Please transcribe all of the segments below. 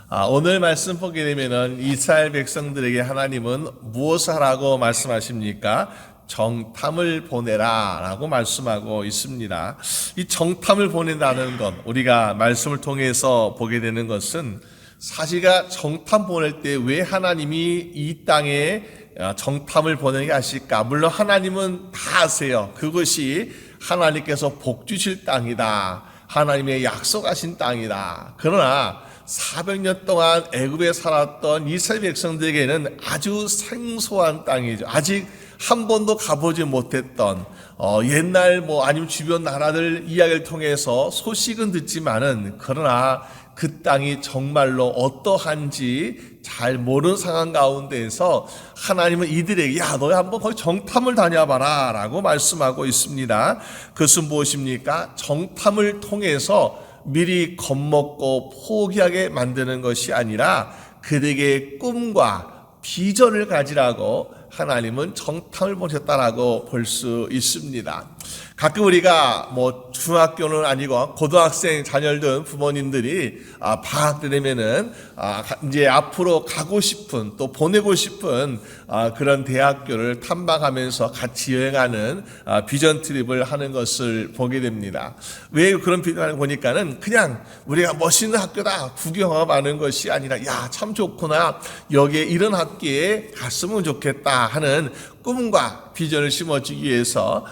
오늘 말씀 보게 되면은 이스라엘 백성들에게 하나님은 무엇을 하라고 말씀하십니까? 정탐을 보내라 라고 말씀하고 있습니다. 이 정탐을 보낸다는 것, 우리가 말씀을 통해서 보게 되는 것은 사실가 정탐 보낼 때 왜 하나님이 이 땅에 정탐을 보내게 하실까? 물론 하나님은 다 아세요. 그것이 하나님께서 복 주실 땅이다. 하나님의 약속하신 땅이다. 그러나 400년 동안 애굽에 살았던 이스라엘 백성들에게는 아주 생소한 땅이죠. 아직 한 번도 가보지 못했던 옛날 아니면 주변 나라들 이야기를 통해서 소식은 듣지만은 그러나 그 땅이 정말로 어떠한지 잘 모르는 상황 가운데에서 하나님은 이들에게 너희 한번 거기 정탐을 다녀봐라 라고 말씀하고 있습니다. 그것은 무엇입니까? 정탐을 통해서 미리 겁먹고 포기하게 만드는 것이 아니라 그들에게 꿈과 비전을 가지라고 하나님은 정탐을 보셨다라고 볼 수 있습니다. 가끔 우리가 중학교는 아니고 고등학생 자녀들 부모님들이 방학 때 되면은 이제 앞으로 가고 싶은 또 보내고 싶은 그런 대학교를 탐방하면서 같이 여행하는 비전 트립을 하는 것을 보게 됩니다. 왜 그런 비전을 보니까는 그냥 우리가 멋있는 학교다 구경하고 마는 것이 아니라 참 좋구나, 여기에 이런 학교에 갔으면 좋겠다 하는 꿈과 비전을 심어주기 위해서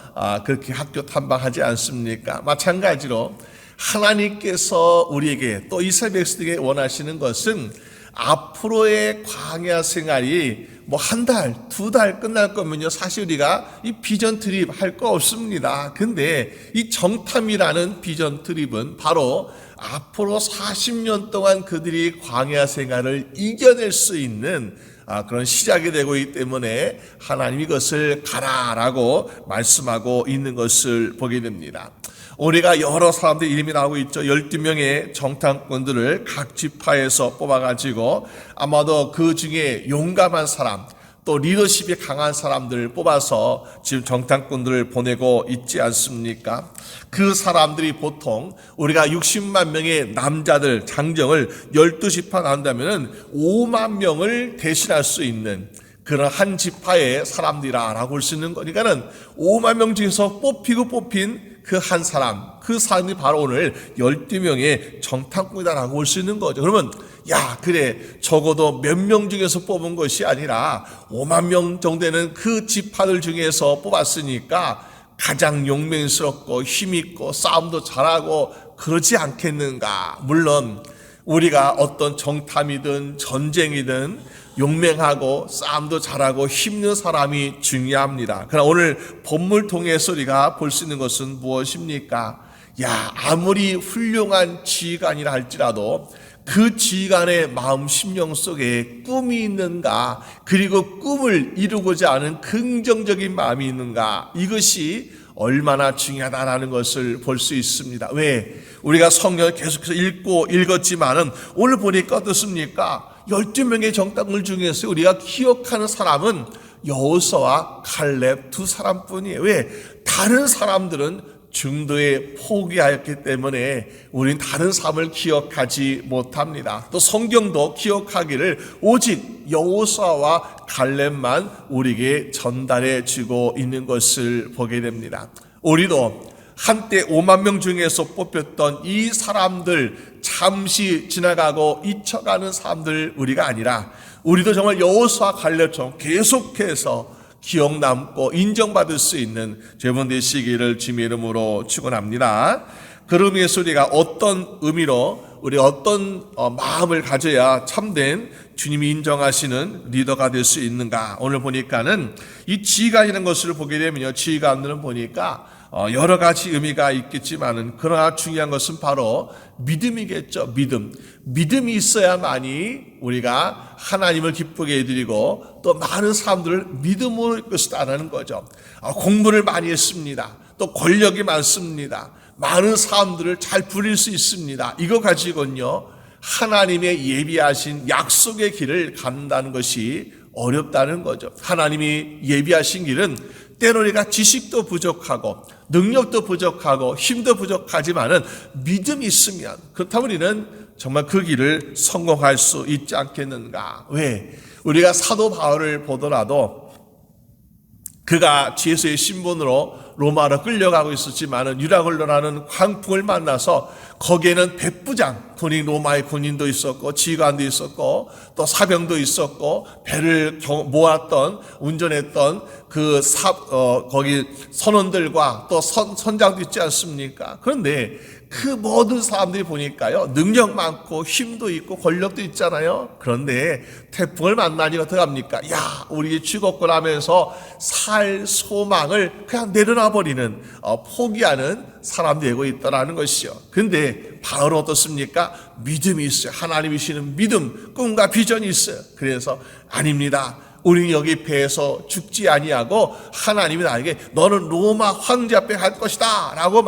그렇게 학교 탐방하지 않습니까? 마찬가지로 하나님께서 우리에게 또 이스라엘 백성에게 원하시는 것은 앞으로의 광야 생활이 한 달, 두 달 끝날 거면요, 사실 우리가 이 비전 트립 할 거 없습니다. 근데 이 정탐이라는 비전 트립은 바로 앞으로 40년 동안 그들이 광야 생활을 이겨낼 수 있는 그런 시작이 되고 있기 때문에 하나님이 이것을 가라라고 말씀하고 있는 것을 보게 됩니다. 우리가 여러 사람들 이름이 나오고 있죠. 12명의 정탐꾼들을 각 지파에서 뽑아가지고 아마도 그 중에 용감한 사람, 또 리더십이 강한 사람들을 뽑아서 지금 정탐꾼들을 보내고 있지 않습니까? 그 사람들이 보통 우리가 60만 명의 남자들 장정을 12지파 나온다면 5만 명을 대신할 수 있는 그런 한 지파의 사람들이라고 볼 수 있는 거니까는 5만 명 중에서 뽑힌 그 한 사람, 그 사람이 바로 오늘 12명의 정탐꾼이다라고 볼 수 있는 거죠. 그러면 그래, 적어도 몇 명 중에서 뽑은 것이 아니라 5만 명 정도 되는 그 지파들 중에서 뽑았으니까 가장 용맹스럽고 힘있고 싸움도 잘하고 그러지 않겠는가. 물론 우리가 어떤 정탐이든 전쟁이든 용맹하고 싸움도 잘하고 힘있는 사람이 중요합니다. 그러나 오늘 본문을 통해서 우리가 볼 수 있는 것은 무엇입니까? 아무리 훌륭한 지휘관이라 할지라도 그 지휘관의 마음 심령 속에 꿈이 있는가, 그리고 꿈을 이루고자 하는 긍정적인 마음이 있는가, 이것이 얼마나 중요하다라는 것을 볼 수 있습니다. 왜? 우리가 성경을 계속해서 읽었지만은 오늘 보니까 어떻습니까? 12명의 정탐꾼 중에서 우리가 기억하는 사람은 여호수아와 칼렙 두 사람뿐이에요. 왜? 다른 사람들은 중도에 포기하였기 때문에 우리는 다른 삶을 기억하지 못합니다. 또 성경도 기억하기를 오직 여호수아와 칼렙만 우리에게 전달해 주고 있는 것을 보게 됩니다. 우리도 한때 5만 명 중에서 뽑혔던 이 사람들, 잠시 지나가고 잊혀가는 사람들 우리가 아니라 우리도 정말 여호수아 칼렙처럼 계속해서 기억 남고 인정받을 수 있는 여러분 되시기를 주님의 이름으로 축원합니다. 그런 의미에서 우리가 어떤 의미로, 우리 어떤 마음을 가져야 참된 주님이 인정하시는 리더가 될 수 있는가. 오늘 보니까는 이 지휘관이라는 것을 보게 되면요, 지휘관들은 보니까 여러 가지 의미가 있겠지만은 그러나 중요한 것은 바로 믿음이겠죠. 믿음이 있어야만이 우리가 하나님을 기쁘게 해드리고 또 많은 사람들을 믿음으로 이끌었다는 거죠. 공부를 많이 했습니다. 또 권력이 많습니다. 많은 사람들을 잘 부릴 수 있습니다. 이거 가지고는요, 하나님의 예비하신 약속의 길을 간다는 것이 어렵다는 거죠. 하나님이 예비하신 길은 때로 우리가 지식도 부족하고 능력도 부족하고 힘도 부족하지만은 믿음이 있으면, 그렇다면 우리는 정말 그 길을 성공할 수 있지 않겠는가. 왜? 우리가 사도 바울을 보더라도 그가 예수의 신분으로 로마로 끌려가고 있었지만은 유라굴로라는 광풍을 만나서 거기에는 백부장, 군인, 로마의 군인도 있었고 지휘관도 있었고 또 사병도 있었고 배를 모았던 운전했던 거기 선원들과 또 선장도 있지 않습니까? 그런데 그 모든 사람들이 보니까요, 능력 많고 힘도 있고 권력도 있잖아요. 그런데 태풍을 만나니 어떡합니까? 야, 우리 죽었구나 하면서 살 소망을 그냥 내려놔버리는, 포기하는 사람들이 되고 있다는 것이요. 근데 바울은 어떻습니까? 믿음이 있어요. 하나님이시는 믿음, 꿈과 비전이 있어요. 그래서 아닙니다. 우리는 여기 배에서 죽지 아니하고 하나님이 나에게 너는 로마 황제 앞에 갈 것이다 라고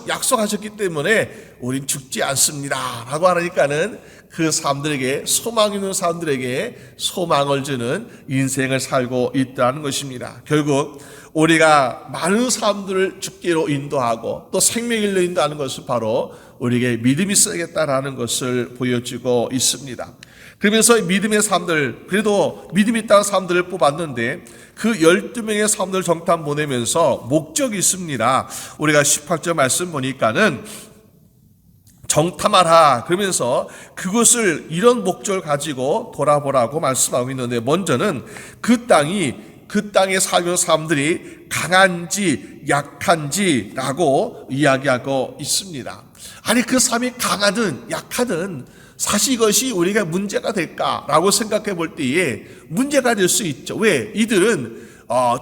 약속하셨기 때문에 우린 죽지 않습니다 라고 하니까는 그 사람들에게, 소망 있는 사람들에게 소망을 주는 인생을 살고 있다는 것입니다. 결국 우리가 많은 사람들을 죽기로 인도하고 또 생명일로 인도하는 것은 바로 우리에게 믿음이 있어야겠다라는 것을 보여주고 있습니다. 그러면서 믿음의 사람들, 그래도 믿음이 있다는 사람들을 뽑았는데 그 12명의 사람들 정탐 보내면서 목적이 있습니다. 우리가 18절 말씀 보니까는 정탐하라 그러면서 그것을 이런 목적을 가지고 돌아보라고 말씀하고 있는데, 먼저는 그 땅에 사는 사람들이 강한지 약한지라고 이야기하고 있습니다. 아니, 그 사람이 강하든 약하든 사실 이것이 우리가 문제가 될까라고 생각해 볼 때에 문제가 될 수 있죠. 왜? 이들은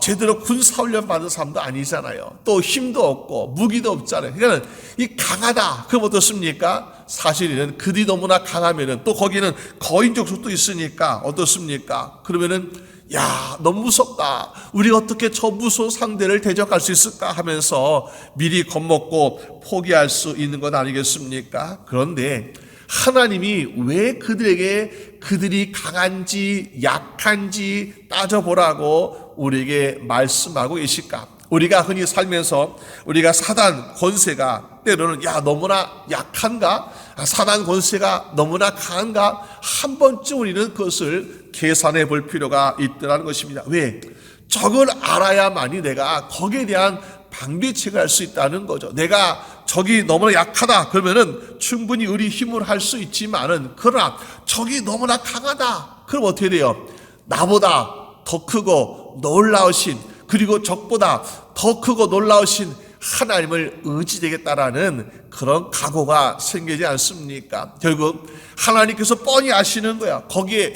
제대로 군사훈련 받은 사람도 아니잖아요. 또 힘도 없고 무기도 없잖아요. 그러니까 이 강하다 그럼 어떻습니까? 사실은 그들이 너무나 강하면은 또 거기는 거인족 속도 있으니까 어떻습니까? 그러면은 야, 너무 무섭다. 우리 어떻게 저 무서운 상대를 대적할 수 있을까 하면서 미리 겁먹고 포기할 수 있는 것 아니겠습니까? 그런데 하나님이 왜 그들이 강한지 약한지 따져보라고 우리에게 말씀하고 계실까? 우리가 흔히 살면서 우리가 사단 권세가 때로는 너무나 약한가? 사단 권세가 너무나 강한가? 한 번쯤 우리는 그것을 계산해 볼 필요가 있다는 것입니다. 왜? 저걸 알아야만이 내가 거기에 대한 방비책을 할 수 있다는 거죠. 내가 적이 너무나 약하다 그러면은 충분히 우리 힘으로 할 수 있지만은, 그러나 적이 너무나 강하다 그럼 어떻게 돼요? 나보다 더 크고 놀라우신, 그리고 적보다 더 크고 놀라우신 하나님을 의지되겠다라는 그런 각오가 생기지 않습니까? 결국 하나님께서 뻔히 아시는 거야. 거기에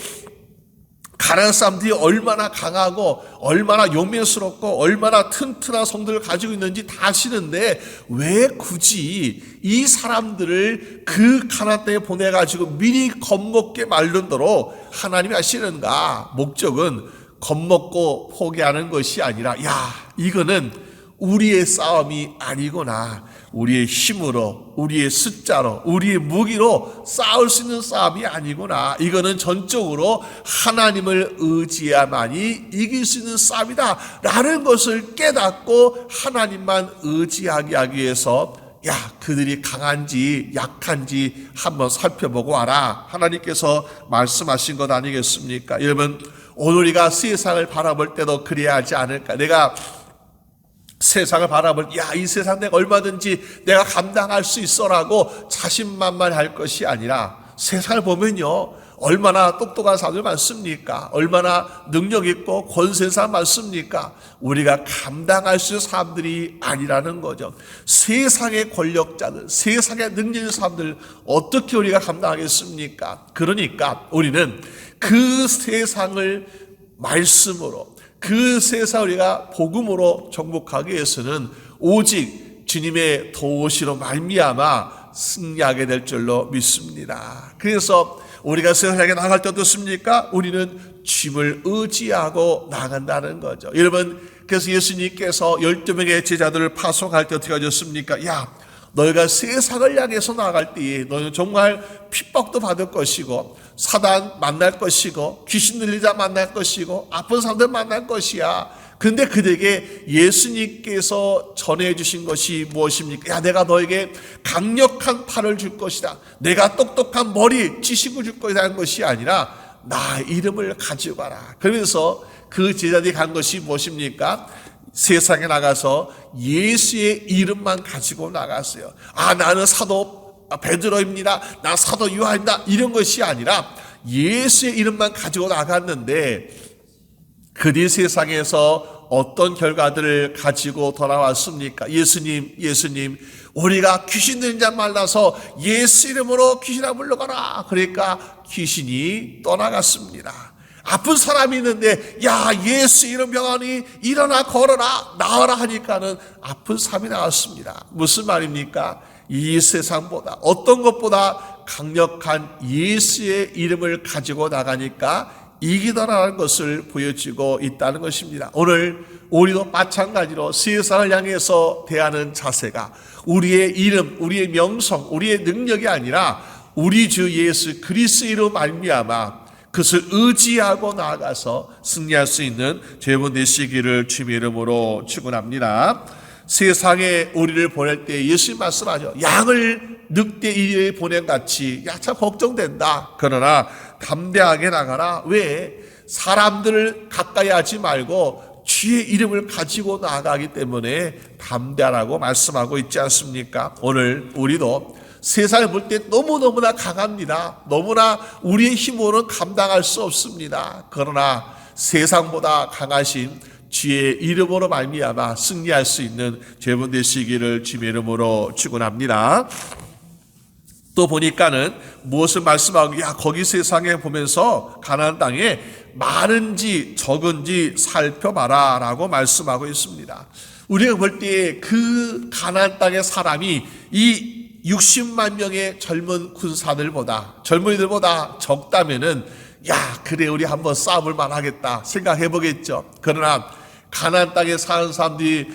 가난한 사람들이 얼마나 강하고 얼마나 용맹스럽고 얼마나 튼튼한 성들을 가지고 있는지 다 아시는데 왜 굳이 이 사람들을 그 가난 땅에 보내가지고 미리 겁먹게 말른도록 하나님이 하시는가? 목적은 겁먹고 포기하는 것이 아니라, 이거는 우리의 싸움이 아니구나. 우리의 힘으로, 우리의 숫자로, 우리의 무기로 싸울 수 있는 싸움이 아니구나. 이거는 전적으로 하나님을 의지해야만이 이길 수 있는 싸움이다 라는 것을 깨닫고 하나님만 의지하게 하기 위해서 그들이 강한지 약한지 한번 살펴보고 와라. 하나님께서 말씀하신 것 아니겠습니까? 여러분, 오늘 우리가 세상을 바라볼 때도 그래야 하지 않을까? 내가 세상을 바라볼 이 세상 내가 얼마든지 내가 감당할 수 있어라고 자신만만할 것이 아니라, 세상을 보면요 얼마나 똑똑한 사람들 많습니까? 얼마나 능력 있고 권세 있는 사람 많습니까? 우리가 감당할 수 있는 사람들이 아니라는 거죠. 세상의 권력자들, 세상의 능력 있는 사람들 어떻게 우리가 감당하겠습니까? 그러니까 우리는 그 세상을 말씀으로, 그 세상 우리가 복음으로 정복하기 위해서는 오직 주님의 도우시로 말미암아 승리하게 될 줄로 믿습니다. 그래서 우리가 세상에 나갈 때 어떻습니까? 우리는 주님을 의지하고 나간다는 거죠. 여러분, 그래서 예수님께서 12명의 제자들을 파송할 때 어떻게 하셨습니까? 너희가 세상을 향해서 나갈 때에 너희는 정말 핍박도 받을 것이고 사단 만날 것이고 귀신 들린 자 만날 것이고 아픈 사람들 만날 것이야. 근데 그들에게 예수님께서 전해주신 것이 무엇입니까? 야, 내가 너에게 강력한 팔을 줄 것이다. 내가 똑똑한 머리, 지식을 줄 것이다 하는 것이 아니라 나 이름을 가지고 가라. 그러면서 그 제자들이 간 것이 무엇입니까? 세상에 나가서 예수의 이름만 가지고 나갔어요. 아, 나는 사도 베드로입니다. 나 사도 요한입니다. 이런 것이 아니라 예수의 이름만 가지고 나갔는데 그들이 세상에서 어떤 결과들을 가지고 돌아왔습니까? 예수님, 우리가 귀신 들린 자 만나서 예수 이름으로 귀신아 물러가라. 그러니까 귀신이 떠나갔습니다. 아픈 사람이 있는데 야, 예수 이름 병원이 일어나 걸어라 나와라 하니까는 아픈 사람이 나왔습니다. 무슨 말입니까? 이 세상보다 어떤 것보다 강력한 예수의 이름을 가지고 나가니까 이기더라는 것을 보여주고 있다는 것입니다. 오늘 우리도 마찬가지로 세상을 향해서 대하는 자세가 우리의 이름, 우리의 명성, 우리의 능력이 아니라 우리 주 예수 그리스도로 말미암아 그것을 의지하고 나아가서 승리할 수 있는 여러분 되시기를 주님의 이름으로 축원합니다. 세상에 우리를 보낼 때 예수님 말씀하죠. 양을 늑대 이리에 보낸 같이 야, 참 걱정된다. 그러나 담대하게 나가라. 왜? 사람들을 가까이 하지 말고 주의 이름을 가지고 나가기 때문에 담대하라고 말씀하고 있지 않습니까? 오늘 우리도 세상을 볼 때 너무너무나 강합니다. 너무나 우리의 힘으로는 감당할 수 없습니다. 그러나 세상보다 강하신 주의 이름으로 말미암아 승리할 수 있는 여러분 되시기를 주의 이름으로 축원합니다. 또 보니까는 무엇을 말씀하고 야, 거기 세상에 보면서 가나안 땅에 많은지 적은지 살펴봐라 라고 말씀하고 있습니다. 우리가 볼 때 그 가나안 땅의 사람이 이 60만 명의 젊은 군사들보다 젊은이들보다 적다면은 야, 그래 우리 한번 싸워볼 만하겠다 생각해 보겠죠. 그러나 가나안 땅에 사는 사람들이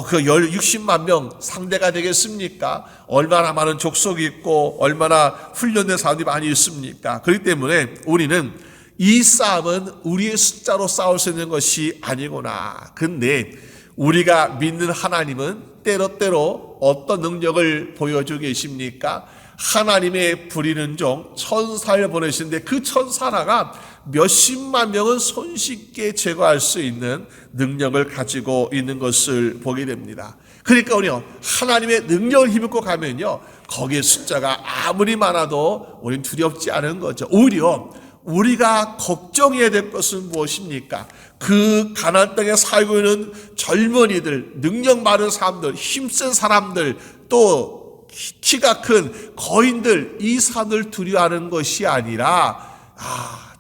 그 60만 명 상대가 되겠습니까? 얼마나 많은 족속이 있고 얼마나 훈련된 사람들이 많이 있습니까? 그렇기 때문에 우리는 이 싸움은 우리의 숫자로 싸울 수 있는 것이 아니구나. 근데 우리가 믿는 하나님은 때로때로 어떤 능력을 보여주고 계십니까? 하나님의 부리는 종 천사를 보내시는데 그 천사 하나가 몇십만 명은 손쉽게 제거할 수 있는 능력을 가지고 있는 것을 보게 됩니다. 그러니까 우리요, 하나님의 능력을 힘입고 가면요, 거기에 숫자가 아무리 많아도 우리는 두렵지 않은 거죠. 오히려 우리가 걱정해야 될 것은 무엇입니까? 그 가나안 땅에 살고 있는 젊은이들, 능력 많은 사람들, 힘센 사람들, 또 키가 큰 거인들, 이 산을 두려워하는 것이 아니라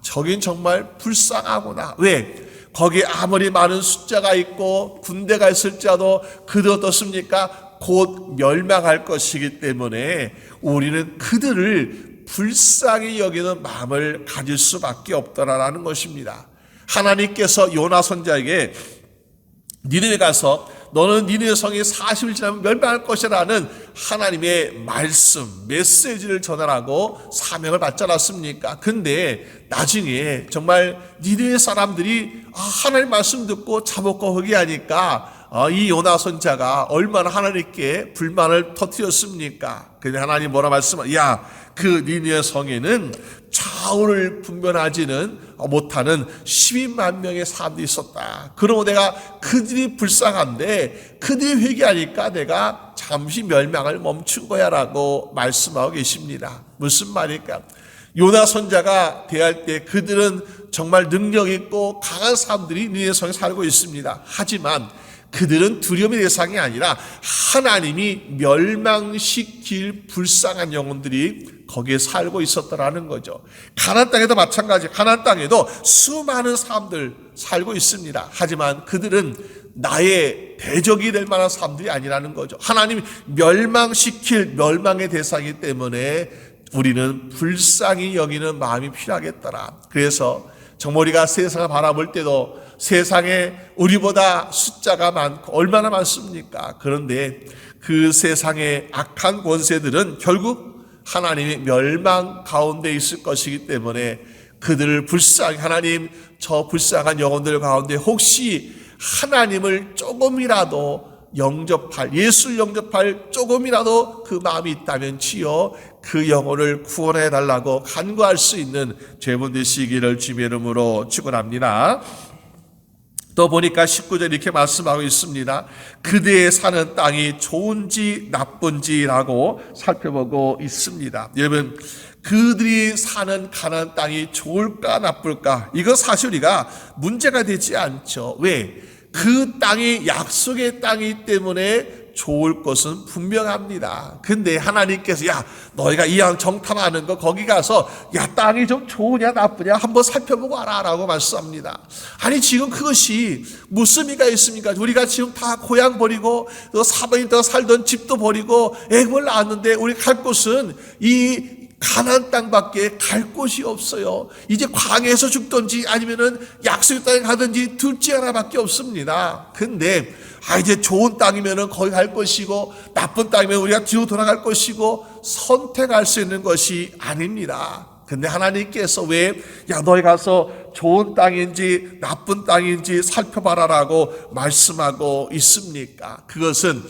저긴 정말 불쌍하구나. 왜? 거기에 아무리 많은 숫자가 있고 군대가 있을지라도 그들 어떻습니까? 곧 멸망할 것이기 때문에 우리는 그들을 불쌍히 여기는 마음을 가질 수밖에 없더라라는 것입니다. 하나님께서 요나 선지자에게 니느웨 가서 너는 니느웨 성이 40일 지나면 멸망할 것이라는 하나님의 말씀, 메시지를 전하라고 사명을 받지 않았습니까? 근데 나중에 정말 니느웨 사람들이 하나님 말씀 듣고 자복고 회개하니까 이 요나 선지자가 얼마나 하나님께 불만을 터뜨렸습니까? 근데 하나님 뭐라 말씀하냐? 야, 그 니느웨 성에는 좌우를 분별하지는 못하는 12만 명의 사람들이 있었다. 그러고 내가 그들이 불쌍한데 그들이 회개하니까 내가 잠시 멸망을 멈춘 거야 라고 말씀하고 계십니다. 무슨 말일까? 요나 선지자가 대할 때 그들은 정말 능력 있고 강한 사람들이 니느웨 성에 살고 있습니다. 하지만 그들은 두려움의 대상이 아니라 하나님이 멸망시킬 불쌍한 영혼들이 거기에 살고 있었더라는 거죠. 가나안 땅에도 마찬가지. 가나안 땅에도 수많은 사람들 살고 있습니다. 하지만 그들은 나의 대적이 될 만한 사람들이 아니라는 거죠. 하나님이 멸망시킬 멸망의 대상이기 때문에 우리는 불쌍히 여기는 마음이 필요하겠더라. 그래서 정말 우리가 세상을 바라볼 때도 세상에 우리보다 숫자가 많고 얼마나 많습니까? 그런데 그 세상의 악한 권세들은 결국 하나님의 멸망 가운데 있을 것이기 때문에 그들을 불쌍히 하나님 저 불쌍한 영혼들 가운데 혹시 하나님을 조금이라도 영접할, 예수를 영접할 조금이라도 그 마음이 있다면 주여 그 영혼을 구원해 달라고 간구할 수 있는 죄분 되시기를 주님의 이름으로 축원합니다. 또 보니까 19절 이렇게 말씀하고 있습니다. 그대의 사는 땅이 좋은지 나쁜지라고 살펴보고 있습니다. 여러분, 그들이 사는 가나안 땅이 좋을까 나쁠까? 이거 사실 우리가 문제가 되지 않죠. 왜? 그 땅이 약속의 땅이기 때문에 좋을 것은 분명합니다. 근데 하나님께서 야 너희가 이왕 정탐하는 거 거기 가서 야 땅이 좀 좋으냐 나쁘냐 한번 살펴보고 와라 라고 말씀합니다. 아니 지금 그것이 무슨 의미가 있습니까? 우리가 지금 다 고향 버리고 또 사방에 살던 집도 버리고 애를 낳았는데 우리 갈 곳은 이 가나안 땅밖에 갈 곳이 없어요. 이제 광야에서 죽든지 아니면은 약속의 땅에 가든지 둘째 하나밖에 없습니다. 근데 이제 좋은 땅이면은 거기 갈 것이고 나쁜 땅이면 우리가 뒤로 돌아갈 것이고 선택할 수 있는 것이 아닙니다. 근데 하나님께서 왜 야 너희 가서 좋은 땅인지 나쁜 땅인지 살펴봐라라고 말씀하고 있습니까? 그것은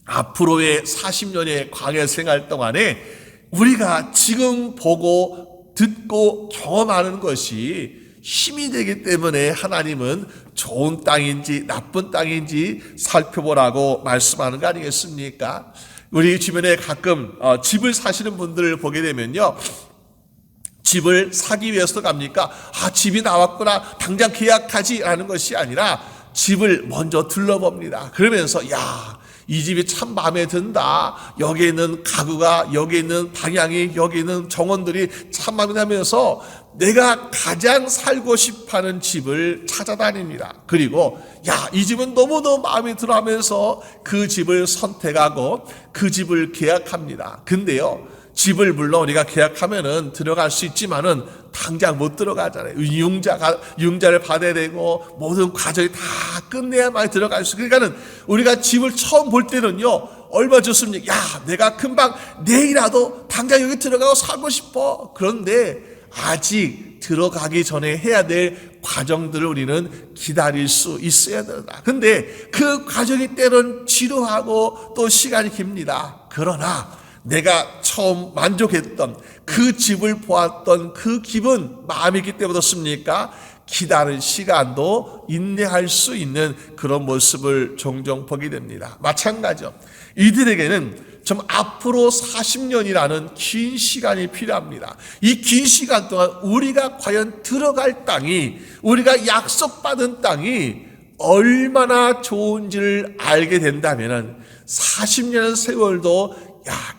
앞으로의 40년의 광야 생활 동안에 우리가 지금 보고 듣고 경험하는 것이 힘이 되기 때문에 하나님은 좋은 땅인지 나쁜 땅인지 살펴보라고 말씀하는 거 아니겠습니까? 우리 주변에 가끔 집을 사시는 분들을 보게 되면요, 집을 사기 위해서 갑니까? 집이 나왔구나 당장 계약하지 라는 것이 아니라 집을 먼저 둘러봅니다. 그러면서 이 집이 참 마음에 든다. 여기에 있는 가구가, 여기에 있는 방향이, 여기에 있는 정원들이 참 마음에 들면서 내가 가장 살고 싶어하는 집을 찾아다닙니다. 그리고 이 집은 너무너무 마음에 들어 하면서 그 집을 선택하고 그 집을 계약합니다. 근데요, 집을 물론 우리가 계약하면은 들어갈 수 있지만은 당장 못 들어가잖아요. 융자를 받아야 되고 모든 과정이 다 끝내야만 들어갈 수. 그러니까는 우리가 집을 처음 볼 때는요, 얼마 좋습니까? 내가 금방 내일이라도 당장 여기 들어가고 살고 싶어. 그런데 아직 들어가기 전에 해야 될 과정들을 우리는 기다릴 수 있어야 된다. 근데 그 과정이 때론 지루하고 또 시간이 깁니다. 그러나 내가 처음 만족했던 그 집을 보았던 그 기분, 마음이기 때문에 어떻습니까? 기다릴 시간도 인내할 수 있는 그런 모습을 종종 보게 됩니다. 마찬가지죠. 이들에게는 좀 앞으로 40년이라는 긴 시간이 필요합니다. 이 긴 시간 동안 우리가 과연 들어갈 땅이, 우리가 약속받은 땅이 얼마나 좋은지를 알게 된다면 40년의 세월도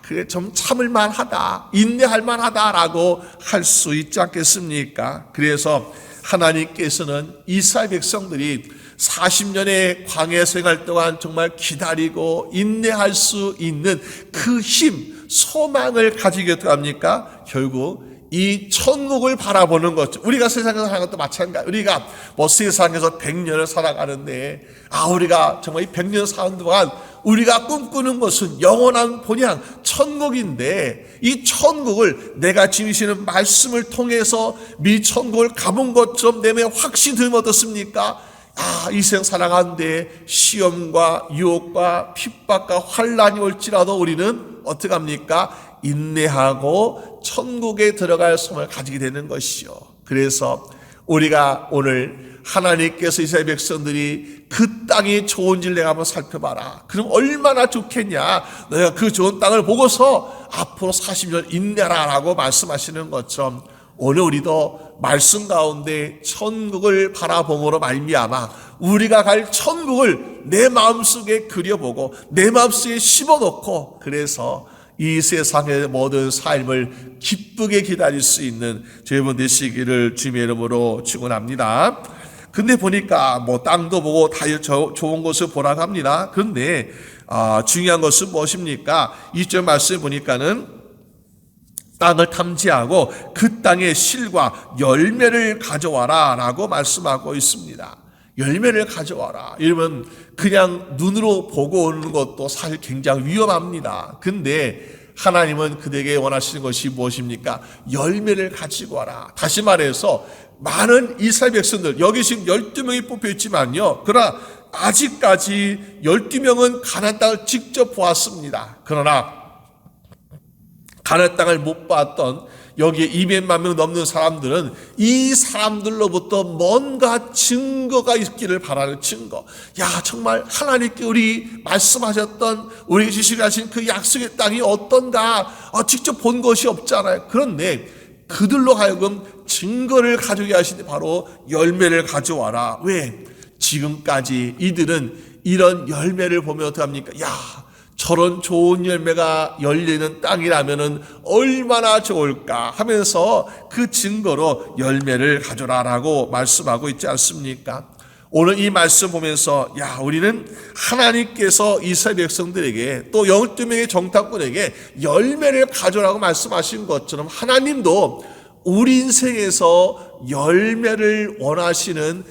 그래 좀 참을만 하다, 인내할 만하다라고 할 수 있지 않겠습니까? 그래서 하나님께서는 이스라엘 백성들이 40년의 광야 생활 동안 정말 기다리고 인내할 수 있는 그 힘, 소망을 가지게 합니까? 결국 이 천국을 바라보는 것, 우리가 세상에서 사는 것도 마찬가지. 우리가 세상에서 100년을 살아가는데 우리가 정말 이 100년 사는 동안 우리가 꿈꾸는 것은 영원한 본향 천국인데, 이 천국을 내가 지니시는 말씀을 통해서 미 천국을 가본 것처럼 내 마음에 확신 들면 어떻습니까? 이 세상 살아가는데 시험과 유혹과 핍박과 환난이 올지라도 우리는 어떻게 합니까? 인내하고 천국에 들어갈 소망을 가지게 되는 것이요. 그래서 우리가 오늘 하나님께서 이스라엘 백성들이 그 땅이 좋은지를 내가 한번 살펴봐라. 그럼 얼마나 좋겠냐. 내가 그 좋은 땅을 보고서 앞으로 40년 인내하라라고 말씀하시는 것처럼 오늘 우리도 말씀 가운데 천국을 바라봄으로 말미암아 우리가 갈 천국을 내 마음속에 그려보고 내 마음속에 심어놓고, 그래서 이 세상의 모든 삶을 기쁘게 기다릴 수 있는 저희분 되시기를 주님의 이름으로 축원합니다. 근데 보니까 땅도 보고 다 좋은 곳을 보라고 합니다. 그런데 중요한 것은 무엇입니까? 2절 말씀에 보니까는 땅을 탐지하고 그 땅의 실과 열매를 가져와라 라고 말씀하고 있습니다. 열매를 가져와라. 이러면 그냥 눈으로 보고 오는 것도 사실 굉장히 위험합니다. 근데 하나님은 그들에게 원하시는 것이 무엇입니까? 열매를 가지고 와라. 다시 말해서 많은 이스라엘 백성들, 여기 지금 12명이 뽑혀 있지만요, 그러나 아직까지 12명은 가나안 땅을 직접 보았습니다. 그러나 가나안 땅을 못 봤던 여기에 200만 명 넘는 사람들은 이 사람들로부터 뭔가 증거가 있기를 바라는 증거. 야, 정말 하나님께 우리 말씀하셨던, 우리에게 주시려 하신 그 약속의 땅이 어떤가, 직접 본 것이 없잖아요. 그런데 그들로 하여금 증거를 가져오게 하시니 바로 열매를 가져와라. 왜? 지금까지 이들은 이런 열매를 보면 어떡합니까? 야, 저런 좋은 열매가 열리는 땅이라면은 얼마나 좋을까 하면서 그 증거로 열매를 가져라라고 말씀하고 있지 않습니까? 오늘 이 말씀 보면서 야, 우리는 하나님께서 이스라엘 백성들에게 또 12명의 정탐꾼에게 열매를 가져라고 말씀하신 것처럼 하나님도 우리 인생에서 열매를 원하시는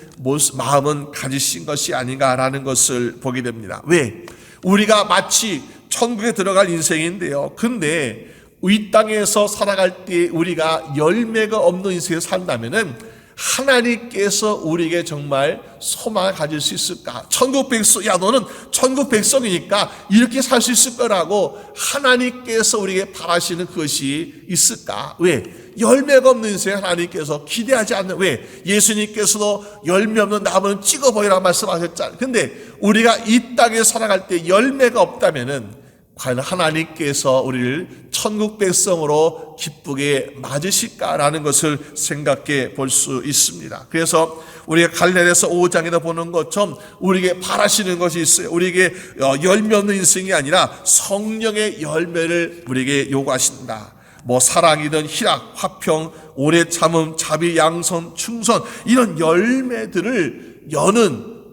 마음은 가지신 것이 아닌가라는 것을 보게 됩니다. 왜? 우리가 마치 천국에 들어갈 인생인데요. 근데 이 땅에서 살아갈 때 우리가 열매가 없는 인생을 산다면은 하나님께서 우리에게 정말 소망을 가질 수 있을까? 천국 백성, 야, 너는 천국 백성이니까 이렇게 살 수 있을 거라고 하나님께서 우리에게 바라시는 그것이 있을까? 왜? 열매가 없는 인생 하나님께서 기대하지 않는, 왜? 예수님께서도 열매 없는 나무는 찍어버리라고 말씀하셨잖아요. 근데 우리가 이 땅에 살아갈 때 열매가 없다면은 과연 하나님께서 우리를 천국 백성으로 기쁘게 맞으실까라는 것을 생각해 볼 수 있습니다. 그래서 우리가 갈렙에서 5장에다 보는 것처럼 우리에게 바라시는 것이 있어요. 우리에게 열매 없는 인생이 아니라 성령의 열매를 우리에게 요구하신다. 뭐 사랑이든 희락, 화평, 오래 참음, 자비, 양선, 충선, 이런 열매들을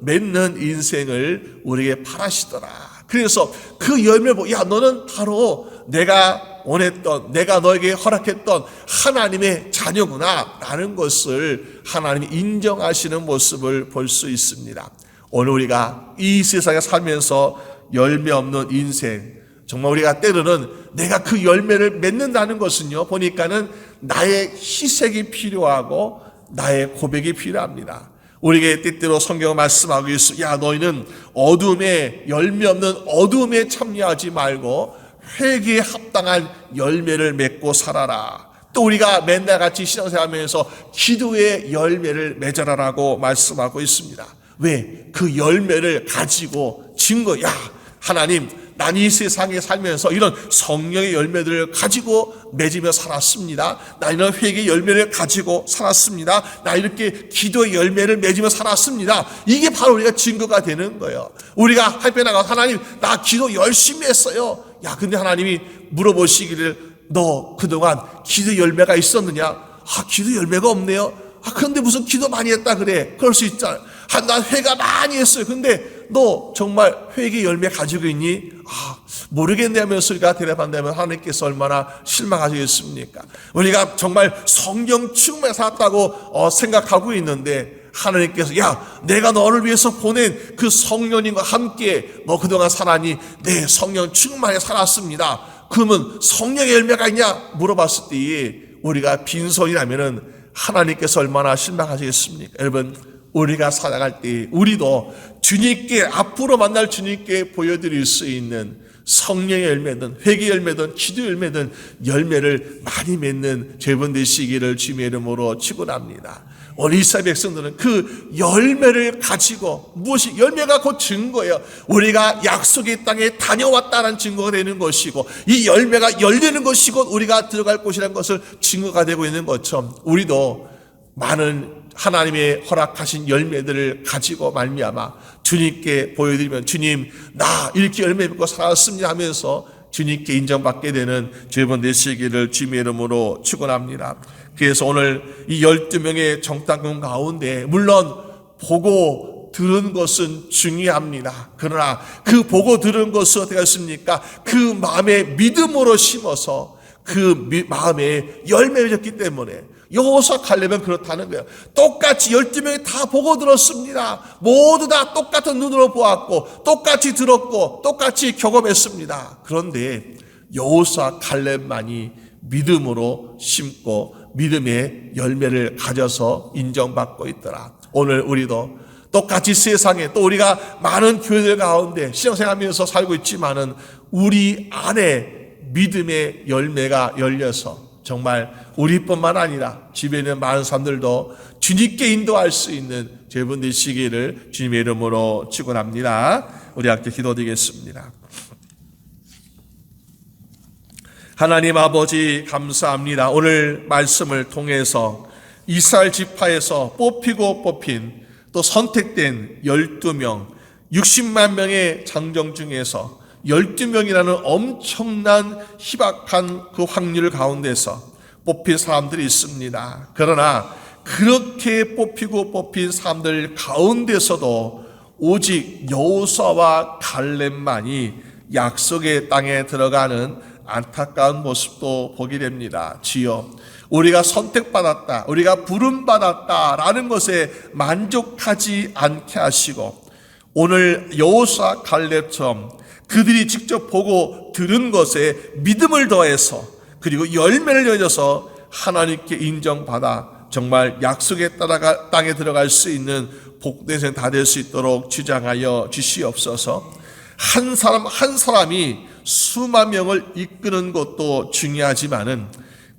맺는 인생을 우리에게 바라시더라. 그래서 그 열매를 보고, 야, 너는 바로 내가 원했던, 내가 너에게 허락했던 하나님의 자녀구나 라는 것을 하나님이 인정하시는 모습을 볼 수 있습니다. 오늘 우리가 이 세상에 살면서 열매 없는 인생, 정말 우리가 때로는 내가 그 열매를 맺는다는 것은요, 보니까는 나의 희생이 필요하고 나의 고백이 필요합니다. 우리에게 때때로 성경을 말씀하고 있습니다. 야, 너희는 어둠에, 열매 없는 어둠에 참여하지 말고 회개에 합당한 열매를 맺고 살아라. 또 우리가 맨날 같이 신앙생활하면서 기도의 열매를 맺어라라고 말씀하고 있습니다. 왜? 그 열매를 가지고 증거, 야, 하나님, 난 이 세상에 살면서 이런 성령의 열매들을 가지고 맺으며 살았습니다. 나 이런 회개의 열매를 가지고 살았습니다. 나 이렇게 기도의 열매를 맺으며 살았습니다. 이게 바로 우리가 증거가 되는 거예요. 우리가 할배 나가서 하나님, 나 기도 열심히 했어요. 야, 근데 하나님이 물어보시기를 너 그동안 기도 열매가 있었느냐? 기도 열매가 없네요. 그런데 무슨 기도 많이 했다 그래. 그럴 수 있잖아요. 난 회가 많이 했어요. 근데 너 정말 회개 열매 가지고 있니? 모르겠네 하면서 우리가 대답한다면 하나님께서 얼마나 실망하시겠습니까? 우리가 정말 성령 충만히 살았다고 생각하고 있는데 하나님께서, 야, 내가 너를 위해서 보낸 그 성령님과 함께 너 그동안 살았니? 네, 성령 충만히 살았습니다. 그러면 성령의 열매가 있냐? 물어봤을 때 우리가 빈손이라면은 하나님께서 얼마나 실망하시겠습니까? 여러분, 우리가 살아갈 때 우리도 주님께, 앞으로 만날 주님께 보여드릴 수 있는 성령의 열매든 회개 열매든 기도 열매든 열매를 많이 맺는 여러분 되시기를 주님의 이름으로 축원합니다. 오늘 이스라엘 백성들은 그 열매를 가지고, 무엇이 열매가 곧 증거예요. 우리가 약속의 땅에 다녀왔다는 증거가 되는 것이고, 이 열매가 열리는 것이 곧 우리가 들어갈 곳이라는 것을 증거가 되고 있는 것처럼 우리도 많은 하나님의 허락하신 열매들을 가지고 말미암아 주님께 보여드리면, 주님, 나 이렇게 열매 맺고 살았습니다 하면서 주님께 인정받게 되는 여러분 되시기를 주님의 이름으로 축원합니다. 그래서 오늘 이 12명의 정탐꾼 가운데 물론 보고 들은 것은 중요합니다. 그러나 그 보고 들은 것은 어떻게 했습니까? 그 마음에 믿음으로 심어서 그 마음에 열매를 맺었기 때문에 여호수아 갈렙은 그렇다는 거예요. 똑같이 12명이 다 보고 들었습니다. 모두 다 똑같은 눈으로 보았고 똑같이 들었고 똑같이 경험했습니다. 그런데 여호수아 갈렙만이 믿음으로 심고 믿음의 열매를 가져서 인정받고 있더라. 오늘 우리도 똑같이 세상에 또 우리가 많은 교회들 가운데 신앙생활하면서 살고 있지만은 우리 안에 믿음의 열매가 열려서 정말 우리뿐만 아니라 집에 있는 많은 사람들도 주님께 인도할 수 있는 저희분 되시기를 주님의 이름으로 축원합니다. 우리 함께 기도드리겠습니다. 하나님 아버지 감사합니다. 오늘 말씀을 통해서 이스라엘 지파에서 뽑히고 뽑힌 또 선택된 12명, 60만 명의 장정 중에서 12명이라는 엄청난 희박한 그 확률 가운데서 뽑힌 사람들이 있습니다. 그러나 그렇게 뽑히고 뽑힌 사람들 가운데서도 오직 여호수아와 갈렙만이 약속의 땅에 들어가는 안타까운 모습도 보게 됩니다. 주여, 우리가 선택받았다, 우리가 부름받았다라는 것에 만족하지 않게 하시고 오늘 여호수아 갈렙처럼 그들이 직접 보고 들은 것에 믿음을 더해서 그리고 열매를 열려서 하나님께 인정받아 정말 약속의 땅에 들어갈 수 있는 복된 생 다 될 수 있도록 주장하여 주시옵소서. 한 사람 한 사람이 수만 명을 이끄는 것도 중요하지만은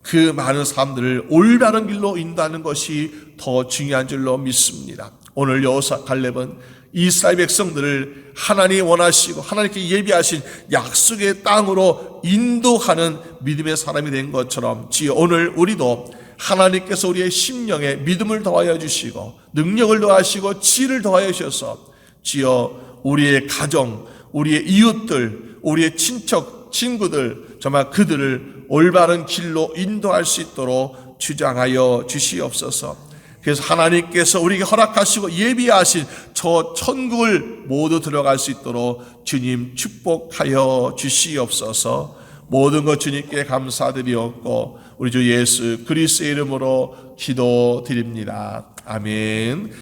그 많은 사람들을 올바른 길로 인도하는 것이 더 중요한 줄로 믿습니다. 오늘 여호수아 갈렙은 이스라엘 백성들을 하나님이 원하시고 하나님께 예비하신 약속의 땅으로 인도하는 믿음의 사람이 된 것처럼 주여 오늘 우리도 하나님께서 우리의 심령에 믿음을 더하여 주시고 능력을 더하시고 지혜를 더하여 주셔서 주여 우리의 가정, 우리의 이웃들, 우리의 친척, 친구들 정말 그들을 올바른 길로 인도할 수 있도록 주장하여 주시옵소서. 그래서 하나님께서 우리에게 허락하시고 예비하신 저 천국을 모두 들어갈 수 있도록 주님 축복하여 주시옵소서. 모든 것 주님께 감사드리옵고 우리 주 예수 그리스도의 이름으로 기도드립니다. 아멘.